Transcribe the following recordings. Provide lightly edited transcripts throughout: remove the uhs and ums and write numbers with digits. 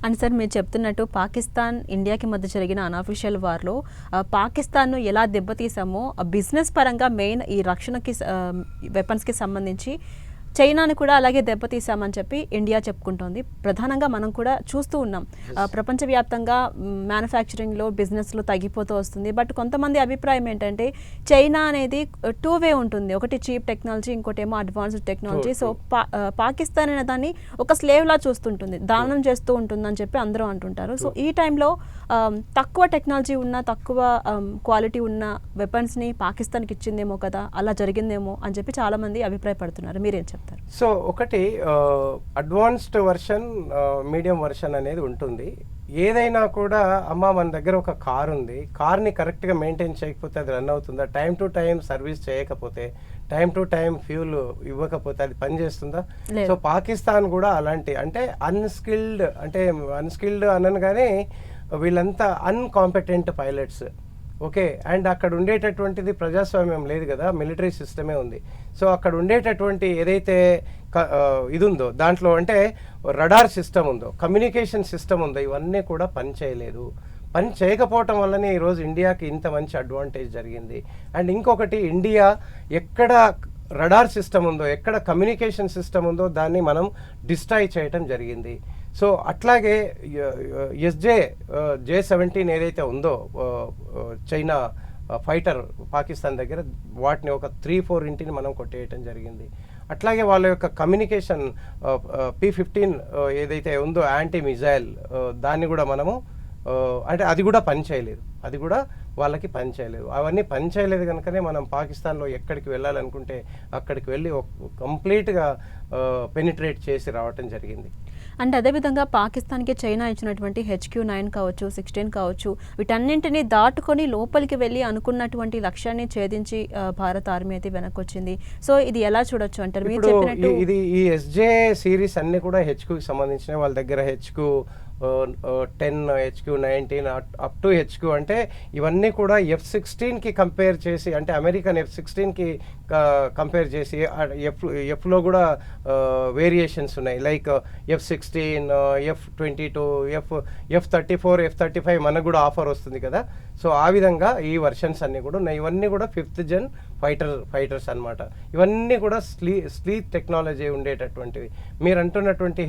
And sir మీరు చెప్తున్నట్టు పాకిస్తాన్ ఇండియాకి మధ్య జరిగిన అన్అఫీషియల్ వార్లో పాకిస్తాన్ను ఎలా దెబ్బతీసామో బిజినెస్ పరంగా మెయిన్ ఈ రక్షణకి వెపన్స్కి సంబంధించి చైనాను కూడా అలాగే దెబ్బతీసామని చెప్పి ఇండియా చెప్పుకుంటోంది. ప్రధానంగా మనం కూడా చూస్తూ ఉన్నాం ప్రపంచవ్యాప్తంగా మ్యానుఫ్యాక్చరింగ్లో బిజినెస్లో తగ్గిపోతూ వస్తుంది. బట్ కొంతమంది అభిప్రాయం ఏంటంటే చైనా అనేది టూ వే ఉంటుంది, ఒకటి చీప్ టెక్నాలజీ, ఇంకోటేమో అడ్వాన్స్డ్ టెక్నాలజీ. సో పాకిస్తాన్ అనే దాన్ని ఒక స్లేవ్లా చూస్తుంటుంది, దానం చేస్తూ ఉంటుందని చెప్పి అందరూ అంటుంటారు. సో ఈ టైంలో తక్కువ టెక్నాలజీ ఉన్న, తక్కువ క్వాలిటీ ఉన్న వెపన్స్ని పాకిస్తాన్కి ఇచ్చిందేమో కదా, అలా జరిగిందేమో అని చెప్పి చాలామంది అభిప్రాయపడుతున్నారు. మీరేం చెప్తారు? సో ఒకటి అడ్వాన్స్డ్ వర్షన్, మీడియం వర్షన్ అనేది ఉంటుంది. ఏదైనా కూడా అమ్మ మన దగ్గర ఒక కార్ ఉంది, కార్ని కరెక్ట్గా మెయింటైన్ చేయకపోతే అది రన్ అవుతుందా? టైం టు టైం సర్వీస్ చేయకపోతే, టైం టు టైం ఫ్యూల్ ఇవ్వకపోతే అది పనిచేస్తుందా? సో పాకిస్తాన్ కూడా అలాంటి, అంటే అన్స్కిల్డ్ అనగానే వీళ్ళంతా అన్కాంపిటెంట్ పైలట్స్. ఓకే, అండ్ అక్కడ ఉండేటటువంటిది ప్రజాస్వామ్యం లేదు కదా, మిలిటరీ సిస్టమే ఉంది. సో అక్కడ ఉండేటటువంటి ఏదైతే ఇది ఉందో దాంట్లో, అంటే రడార్ సిస్టమ్ ఉందో, కమ్యూనికేషన్ సిస్టమ్ ఉందో, ఇవన్నీ కూడా పని చేయలేదు. పని చేయకపోవటం వల్లనే ఈరోజు ఇండియాకి ఇంత మంచి అడ్వాంటేజ్ జరిగింది. అండ్ ఇంకొకటి, ఇండియా ఎక్కడ రడార్ సిస్టమ్ ఉందో, ఎక్కడ కమ్యూనికేషన్ సిస్టమ్ ఉందో దాన్ని మనం డిస్ట్రాయ్ చేయటం జరిగింది. సో అట్లాగే J-17 ఏదైతే ఉందో చైనా ఫైటర్ పాకిస్తాన్ దగ్గర, వాటిని ఒక 3-4 ఇంటిని మనం కొట్టేయటం జరిగింది. అట్లాగే వాళ్ళ యొక్క కమ్యూనికేషన్ P-15 ఏదైతే ఉందో యాంటీ మిజైల్, దాన్ని కూడా మనము అంటే అది కూడా పని చేయలేదు, అది కూడా వాళ్ళకి పని చేయలేదు. అవన్నీ పని చేయలేదు కనుకనే మనం పాకిస్తాన్లో ఎక్కడికి వెళ్ళాలనుకుంటే అక్కడికి వెళ్ళి కంప్లీట్గా పెనిట్రేట్ చేసి రావటం జరిగింది. అండ్ అదేవిధంగా పాకిస్తాన్కి చైనా ఇచ్చినటువంటి HQ-9 కావచ్చు, 16 కావచ్చు, వీటన్నింటినీ దాటుకొని లోపలికి వెళ్ళి అనుకున్నటువంటి లక్ష్యాన్ని ఛేదించి భారత ఆర్మీ అయితే వెనక్కి వచ్చింది. సో ఇది ఎలా చూడొచ్చు అంటారు? మీరు చెప్పినట్టు ఇది ఈ SJ సిరీస్ అన్ని కూడా HQకి సంబంధించినవి. వాళ్ళ దగ్గర HQ-10, HQ-19 up to HQ, అంటే ఇవన్నీ కూడా F-16కి కంపేర్ చేసి, అంటే అమెరికన్ F-16కి కంపేర్ చేసి, ఎఫ్లో కూడా వేరియేషన్స్ ఉన్నాయి. Like F-16, F-22, F-34, F-35 మనకు కూడా ఆఫర్ వస్తుంది కదా. సో ఆ విధంగా ఈ వర్షన్స్ అన్నీ కూడా ఉన్నాయి. ఇవన్నీ కూడా 5th జన్ ఫైటర్స్ అన్నమాట. ఇవన్నీ కూడా స్లీప్ టెక్నాలజీ ఉండేటటువంటివి. మీరు అంటున్నటువంటి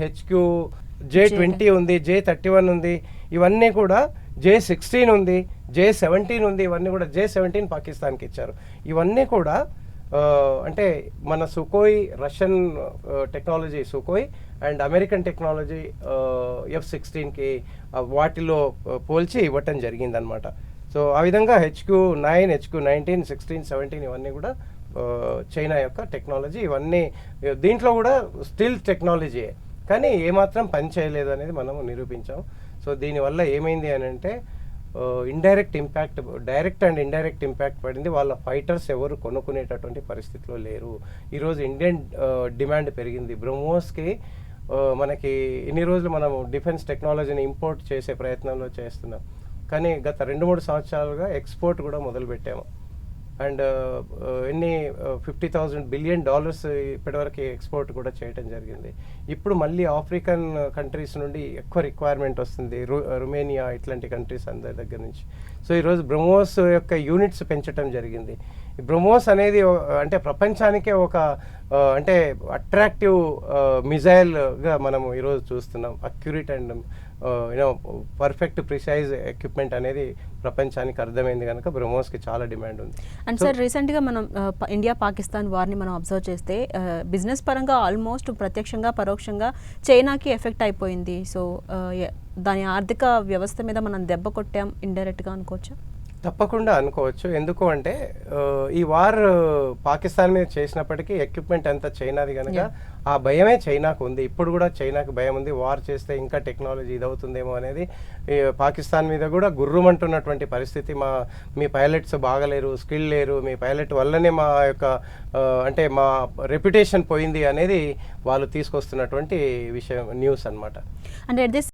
J-20 ఉంది, J-31 ఉంది, ఇవన్నీ కూడా J-16 ఉంది, J-17 ఉంది, ఇవన్నీ కూడా J-17 పాకిస్తాన్కి ఇచ్చారు. ఇవన్నీ కూడా అంటే మన Sukhoi, Russian technology Sukhoi and American technology F-16కి వాటిలో పోల్చి ఇవ్వటం జరిగిందనమాట. సో ఆ విధంగా HQ-9, HQ-19, 16, 17 ఇవన్నీ కూడా చైనా యొక్క టెక్నాలజీ. ఇవన్నీ దీంట్లో కూడా స్టిల్ టెక్నాలజీయే, కానీ ఏమాత్రం పని చేయలేదు అనేది మనం నిరూపించాం. సో దీనివల్ల ఏమైంది అని అంటే డైరెక్ట్ అండ్ ఇండైరెక్ట్ ఇంపాక్ట్ పడింది. వాళ్ళ ఫైటర్స్ ఎవరు కొనుక్కునేటటువంటి పరిస్థితిలో లేరు. ఈరోజు ఇండియన్ డిమాండ్ పెరిగింది. బ్రహ్మోస్కి మనకి ఇన్ని రోజులు మనం డిఫెన్స్ టెక్నాలజీని ఇంపోర్ట్ చేసే ప్రయత్నంలో చేస్తున్నాం, కానీ గత 2-3 సంవత్సరాలుగా ఎక్స్పోర్ట్ కూడా మొదలుపెట్టాము. అండ్ $50,000 బిలియన్ ఇప్పటివరకు ఎక్స్పోర్ట్ కూడా చేయడం జరిగింది. ఇప్పుడు మళ్ళీ ఆఫ్రికన్ కంట్రీస్ నుండి ఎక్కువ రిక్వైర్మెంట్ వస్తుంది, రుమేనియా ఇట్లాంటి కంట్రీస్ అందరి దగ్గర నుంచి. సో ఈరోజు బ్రహ్మోస్ యొక్క యూనిట్స్ పెంచడం జరిగింది. ఈ బ్రహ్మోస్ అనేది అంటే ప్రపంచానికే ఒక అంటే అట్రాక్టివ్ మిజైల్గా మనం ఈరోజు చూస్తున్నాం. Accurate and perfect precise equipment అనేది ప్రపంచానికి అర్థమైంది కనుక బ్రహ్మోస్కి చాలా డిమాండ్ ఉంది. అండ్ సార్ రీసెంట్గా మనం ఇండియా పాకిస్తాన్ వార్ని మనం అబ్జర్వ్ చేస్తే బిజినెస్ పరంగా ఆల్మోస్ట్ ప్రత్యక్షంగా పరోక్షంగా చైనాకి ఎఫెక్ట్ అయిపోయింది. సో దాని ఆర్థిక వ్యవస్థ మీద మనం దెబ్బ కొట్టాం ఇండైరెక్ట్గా అనుకోవచ్చు. తప్పకుండా అనుకోవచ్చు. ఎందుకు అంటే ఈ వార్ పాకిస్తాన్ మీద చేసినప్పటికీ ఎక్విప్మెంట్ అంతా చైనాది కనుక ఆ భయమే చైనాకు ఉంది. ఇప్పుడు కూడా చైనాకు భయం ఉంది, వార్ చేస్తే ఇంకా టెక్నాలజీ ఇదవుతుందేమో అనేది. పాకిస్తాన్ మీద కూడా గుర్రుమంటున్నటువంటి పరిస్థితి. మీ పైలట్స్ బాగలేరు, స్కిల్ లేరు, మీ పైలట్ వల్లనే మా యొక్క అంటే మా రెప్యుటేషన్ పోయింది అనేది వాళ్ళు తీసుకొస్తున్నటువంటి విషయం, న్యూస్ అన్నమాట. అంటే